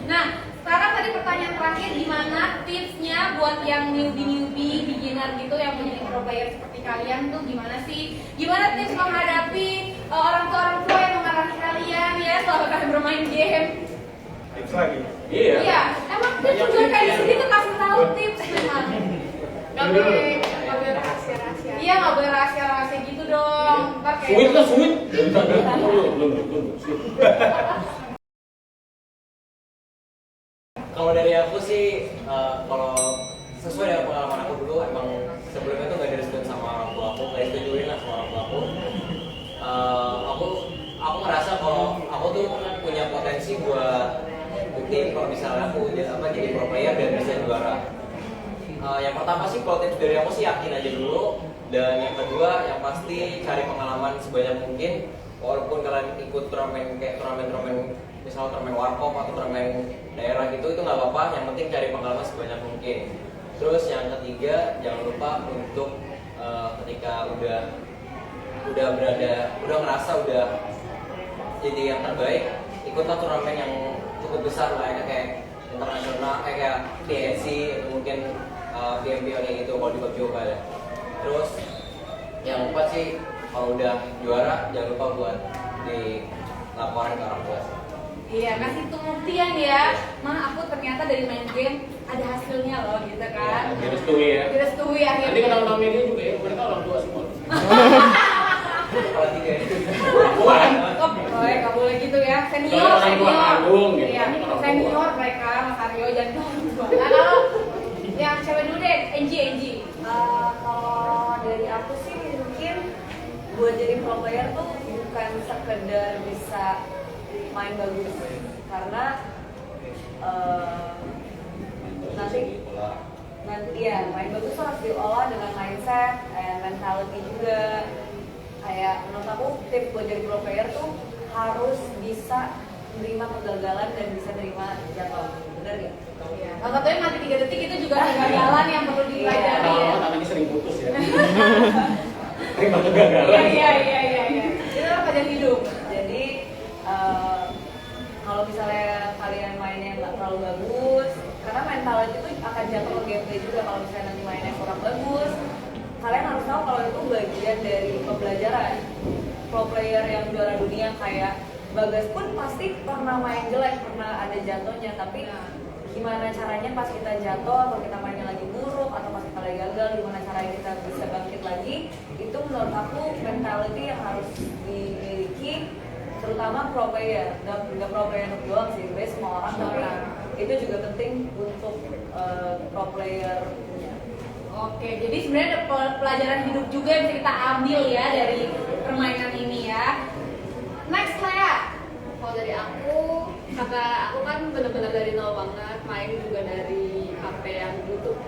Nah, sekarang tadi pertanyaan terakhir, gimana tipsnya buat yang newbie, beginner gitu yang menjadi pro player seperti kalian tuh gimana sih? Gimana tips menghadapi orang tua yang mengarahkan kalian ya selama kalian bermain game? Tips lagi? Iya, emang tips tujuan kayak di sini tuh kasih tahu tips memang. Gak boleh rahasia-rahasia. Iya, gak boleh rahasia-rahasia gitu dong. Sulit kan sulit. Kalau dari aku sih, kalau sesuai dengan pengalaman aku dulu, emang sebelumnya tuh gak direstuin sama orang tua aku, gak disetujuin lah sama orang tua aku. Aku ngerasa kalau aku tuh punya potensi buat buktiin kalau misalnya aku jadi pro player dan bisa juara. Yang pertama sih kalau tips dari aku sih yakin aja dulu, dan yang kedua yang pasti cari pengalaman sebanyak mungkin. Walaupun kalian ikut turnamen kayak turnamen misalnya turnamen warkop atau turnamen daerah gitu, itu nggak apa-apa, yang penting cari pengalaman sebanyak mungkin. Terus yang ketiga, jangan lupa untuk ketika udah ngerasa udah jadi yang terbaik, ikutlah turnamen yang cukup besar lah ya, kayak internasional, kayak PSC atau mungkin PMPO kayak gitu kalau di PUBG Mobile ya. Terus yang keempat sih, kalau udah juara jangan lupa buat dilaporin ke orang tua. Iya, kasih pembuktian ya. Ma, aku ternyata dari main game ada hasilnya loh, gitu kan. Ya, direstui ya. Direstui akhirnya. Nanti kenal nama media juga ya, mereka orang tua semua. Kalau tiga itu. Bukan. Gak boleh gitu ya. Senior, Soalnya orang tua kandung gitu. Iya, Ini kan orang senior tua. mereka, Mas Aryo jangan orang tua. Nah, kalau yang cewek dulu deh, Angie. Kalau dari aku sih mungkin buat jadi pro player tuh bukan sekedar bisa main bagus, karena nanti ya main bagus tuh harus diolah dengan mindset and mentality juga. Kayak menurut aku tips buat jadi pro player tuh harus bisa menerima kegagalan dan bisa menerima jatuh, bener ya? Iya. Salah satunya mati 3 detik itu juga kegagalan yang perlu dipelajari ya. Katanya sering putus ya. Terima kegagalan. Iya. Itu adalah pelajaran hidup. Jadi kalau misalnya kalian mainnya nggak terlalu bagus, karena mentality itu akan jatuh ke gameplay juga. Kalau misalnya nanti mainnya kurang bagus, kalian harus tahu kalau itu bagian dari pembelajaran. Pro player yang juara dunia kayak Bagas pun pasti pernah main jelek, pernah ada jatuhnya, tapi gimana caranya pas kita jatuh atau kita mainnya lagi buruk atau pas kita lagi gagal, gimana caranya kita bisa bangkit lagi, itu menurut aku mentality yang harus dimiliki, terutama pro player. Nggak pro player doang sih, sebenarnya semua orang, tapi itu juga penting untuk pro player. Oke, jadi sebenarnya ada pelajaran hidup juga yang bisa kita ambil ya dari permainan ini ya. Next Lea. Kalau dari aku, karena aku kan benar-benar dari nol banget, main juga dari HP yang Bluetooth,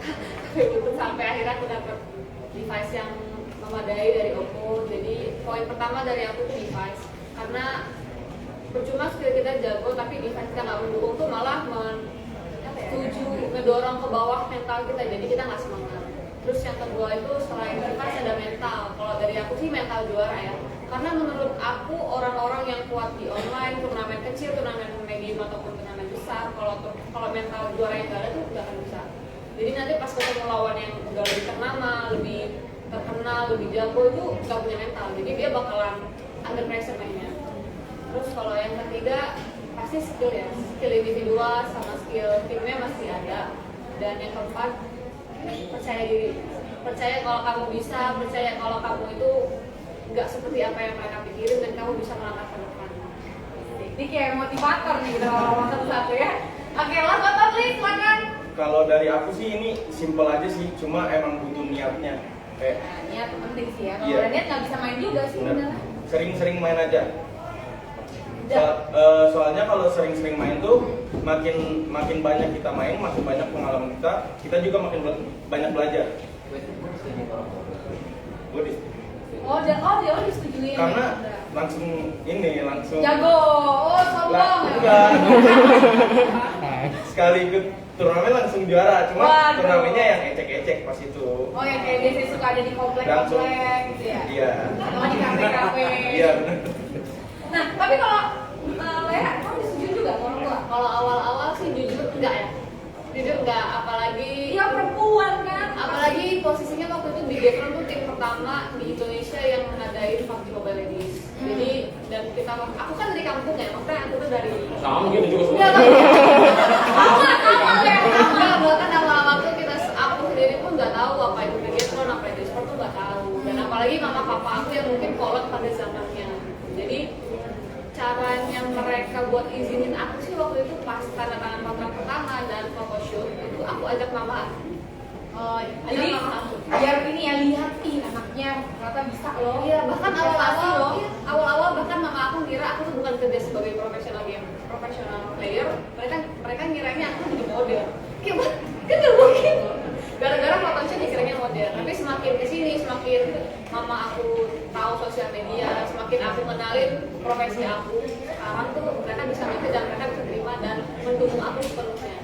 sampai akhirnya aku dapat device yang memadai dari Oppo. Jadi poin pertama dari aku tuh device, karena percuma skill kita jago tapi device kita nggak mendukung tuh malah ngedorong ke bawah mental kita, jadi kita nggak semangat. Terus yang kedua itu selain device ada mental. Kalau dari aku sih mental juara ya. Karena menurut aku orang-orang yang kuat di online, turnamen kecil, turnamen medium ataupun turnamen besar, kalau mental juara yang gak ada tuh gak akan bisa. Jadi nanti pas ketemu lawan yang udah lebih ternama, lebih terkenal, lebih jago itu gak punya mental. Jadi dia bakalan under pressure mainnya. Terus kalau yang ketiga pasti skill ya, skill individual sama skill timnya masih ada. Dan yang keempat percaya diri, percaya kalau kamu bisa, percaya kalau kamu itu nggak seperti apa yang mereka pikirin dan kamu bisa melangkah ke depan. Ini kayak motivator nih kita ngomong satu-satu ya. Oke, last but not least, silakan. Kalau dari aku sih ini simple aja sih, cuma emang butuh niatnya. Nah, niat penting sih ya. Kalau Iya. udah niat nggak bisa main juga sih benar. Sering-sering main aja. Soalnya kalau sering-sering main tuh makin banyak kita main, makin banyak pengalaman kita juga makin banyak belajar. Gue dia disetujui. karena langsung jago. Oh, sombong. enggak. Sekali ikut turnamen langsung juara, cuma Waduh. turnamennya yang ecek-ecek pas itu. Oh, yang kayak biasanya suka ada di komplek-komplek gitu ya. Iya. Atau di kafe-kafe. Iya benar. Nah, tapi kalau Lea, kamu disetujui juga kalau orang tua? Kalau awal-awal sih jujur enggak ya. Jujur enggak, apalagi Iya perempuan kan. apalagi posisinya waktu itu di Dekron tuh tim pertama di Indonesia yang ngadain PUBG Mobile Legends. Jadi dan aku kan dari kampung ya, maksudnya aku tuh dari Sama gitu juga semua. Enggak, bahkan awal-awal tuh aku sendiri pun nggak tahu apa itu Dekron, apa itu e-sport tuh nggak tahu. Dan apalagi mama papa aku yang mungkin kolot pada zamannya. Jadi caranya mereka buat izinin aku sih waktu itu pas tanda tangan kontrak pertama dan photoshoot itu aku ajak mama. Jadi Ajak mama aku. biar ini ya lihat ih anaknya ternyata bisa loh. Iya, bahkan Prestasi loh. awal-awal bahkan mama aku ngira aku tuh bukan kerja sebagai profesional player. Mereka ngiranya aku jadi model. Kayak what? Kan nggak mungkin. Gara-gara photoshoot dikiranya model. Tapi semakin kesini, semakin mama aku tahu sosial media, semakin aku kenalin profesi aku. Sekarang tuh mereka bisa ngerti dan mereka bisa terima dan mendukung aku sepenuhnya.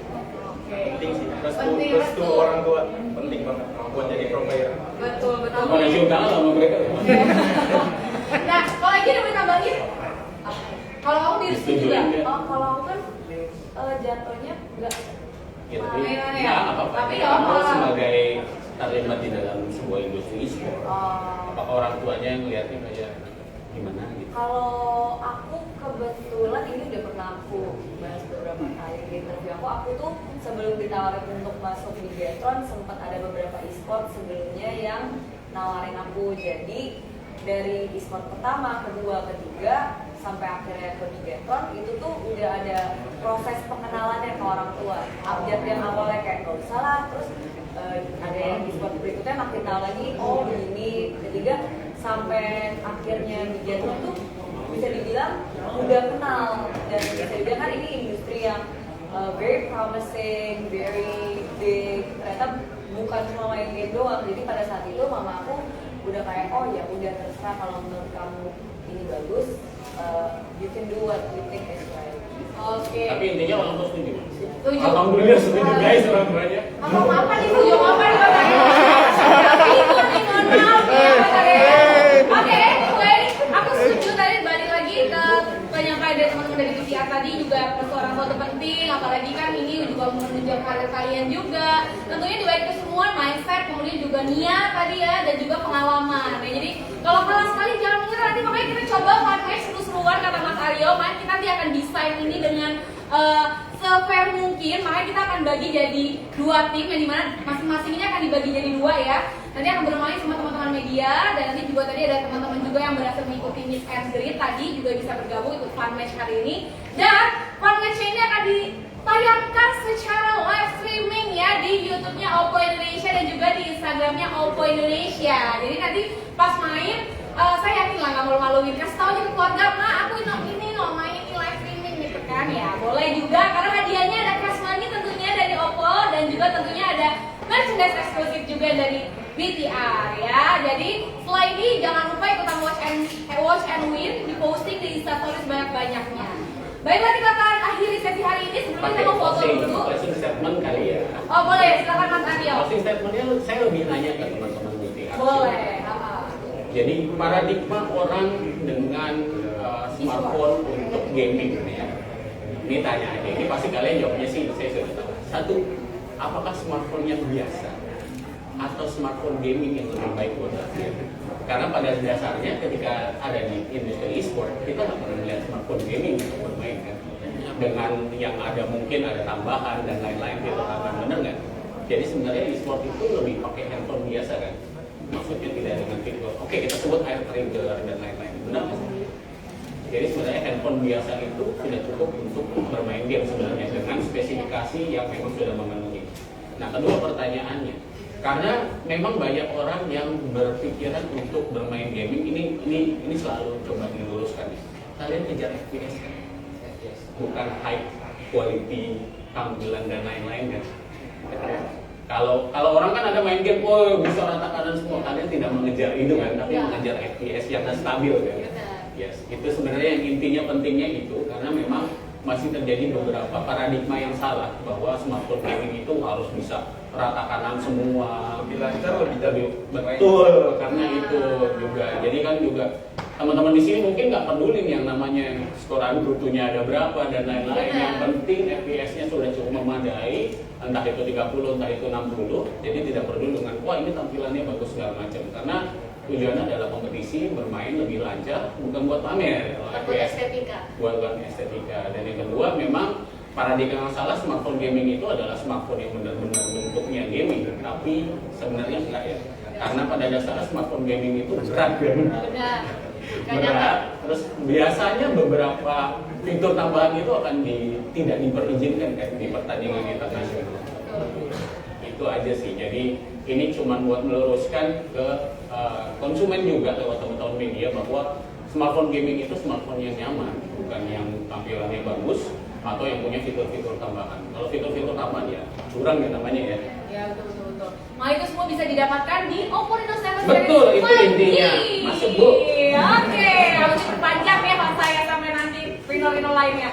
Penting sih, Penting, restu restu. orang tua penting banget buat jadi pro player. Betul. Mana sih utang sama mereka? Nah, kalau lagi ada mau nambahin? Kalau kamu di Rizky juga? Disetujuin nggak? Oh, kalau aku kan jatuhnya nggak Ya, tapi Mainan ya? nggak apa-apa. Tapi Kita nggak kan apa-apa. sebagai terlibat di dalam sebuah industri e-sport. Apakah orang tuanya yang ngeliatnya kayak gimana gitu? Kalau aku kebetulan ini udah pernah aku bahas beberapa kali di interview aku tuh sebelum ditawarin untuk masuk di Biathlon sempat ada beberapa e-sport sebelumnya yang nawarin aku. Jadi dari e-sport pertama, kedua, ketiga sampai akhirnya ke Biathlon itu tuh udah ada proses pengenalannya ke orang tua. Update yang awalnya kayak nggak usah lah, terus ada yang e-sport berikutnya makin tahu lagi, oh ini, ketiga sampai akhirnya Biathlon tuh bisa dibilang udah kenal dan bisa dibilang kan ini industri yang very promising, very big. Ternyata bukan cuma main game doang. Jadi pada saat itu mama aku udah kayak oh ya udah terserah kalau menurut kamu ini bagus, you can do what you think is right. Oke. Tapi intinya orang tua setuju. Setuju. Alhamdulillah setuju guys orang tuanya. Apa nih setuju apa nih Tapi mohon maaf ya Oke, anyway, aku setuju tadi balik lagi ke penyampaian dari teman-teman dari PCR tadi juga orang tua itu penting, apalagi kan ini juga menunjang karir kalian juga. Tentunya dibalik ke semua mindset, kemudian juga niat tadi ya dan juga pengalaman. Ya, jadi kalau kalah sekali jangan menyerah nanti makanya kita coba match seru-seruan kata Mas Aryo, makanya kita nanti akan desain ini dengan se-fair mungkin, makanya kita akan bagi jadi 2 tim yang dimana masing-masing ini akan dibagi jadi 2 ya. Nanti akan bermain sama teman-teman media dan nanti juga tadi ada teman-teman juga yang berhasil mengikuti Miss and Greet tadi juga bisa bergabung ikut fun match hari ini. Dan fun match ini akan ditayangkan secara live streaming ya di YouTube-nya Oppo Indonesia dan juga di Instagram-nya Oppo Indonesia. Jadi nanti pas main saya yakin lah nggak malu-maluin, kasih tau aja ke keluarga, ma aku ini main ini live streaming gitu kan ya. Boleh juga karena hadiahnya ada cash money tentunya dari Oppo dan juga tentunya ada merchandise eksklusif juga dari BTR ya. Jadi setelah ini jangan lupa ikutan watch and win, di posting di Instastories banyak-banyaknya. Baiklah kita akan akhiri sesi hari ini sebelum kita mau foto dulu. Closing statement kali ya. Oh boleh, silakan Mas Aryo. Closing statementnya saya lebih nanya ke teman-teman BTR. Boleh. Jadi paradigma orang dengan smartphone untuk gaming ya. Ini tanya aja, ini pasti kalian jawabnya sih saya sudah tahu. Satu, apakah smartphone yang biasa atau smartphone gaming yang lebih baik buat kalian? Karena pada dasarnya ketika ada di industri e-sport, kita nggak pernah melihat smartphone gaming untuk bermain kan. Dengan yang ada mungkin ada tambahan dan lain-lain gitu kan, bener nggak? Jadi sebenarnya e-sport itu lebih pakai handphone biasa kan? Maksudnya tidak dengan fitur. Oke, kita sebut air trigger dan lain-lain. Benar nggak sih? Jadi sebenarnya handphone biasa itu sudah cukup untuk bermain game sebenarnya dengan spesifikasi yang memang sudah memenuhi. Nah, kedua pertanyaannya, karena memang banyak orang yang berpikiran untuk bermain gaming ini selalu coba diluruskan. Kalian kejar FPS kan? Bukan high quality tampilan dan lain-lain kan? Kalau orang kan ada main game, oh bisa rata kanan semua, kalian tidak mengejar itu kan, tapi mengejar FPS yang stabil kan. Yes, itu sebenarnya yang intinya pentingnya itu karena memang masih terjadi beberapa paradigma yang salah bahwa smartphone gaming itu harus bisa rata kanan semua, Lebih lancar, lebih betul karena itu juga. Jadi kan juga teman-teman di sini mungkin nggak peduli nih yang namanya skoran brutonya ada berapa dan lain-lain. Benar. Yang penting FPS-nya sudah cukup memadai, entah itu 30, entah itu 60. Jadi tidak perlu dengan wah ini tampilannya bagus segala macam. Karena tujuannya adalah kompetisi, bermain lebih lancar, bukan buat pamer. Buat estetika. Buat estetika. Dan yang kedua memang paradigma yang salah smartphone gaming itu adalah smartphone yang benar-benar bentuknya gaming, tapi sebenarnya enggak ya. Karena pada dasarnya smartphone gaming itu berat kan? Benar. Berat. Terus biasanya beberapa fitur tambahan itu akan tidak diperizinkan kan di pertandingan internasional. Itu aja sih. Jadi ini cuma buat meluruskan ke konsumen juga lewat teman-teman media bahwa smartphone gaming itu smartphone yang nyaman, bukan yang tampilannya bagus atau yang punya fitur-fitur tambahan. Kalau fitur-fitur tambahan ya curang ya namanya ya. Ya betul. Nah itu semua bisa didapatkan di Oppo Reno 7 Betul, Series itu 5G. intinya. Masuk, Bu. Oke, harus diperpanjang ya pas saya sampai nanti Reno lainnya.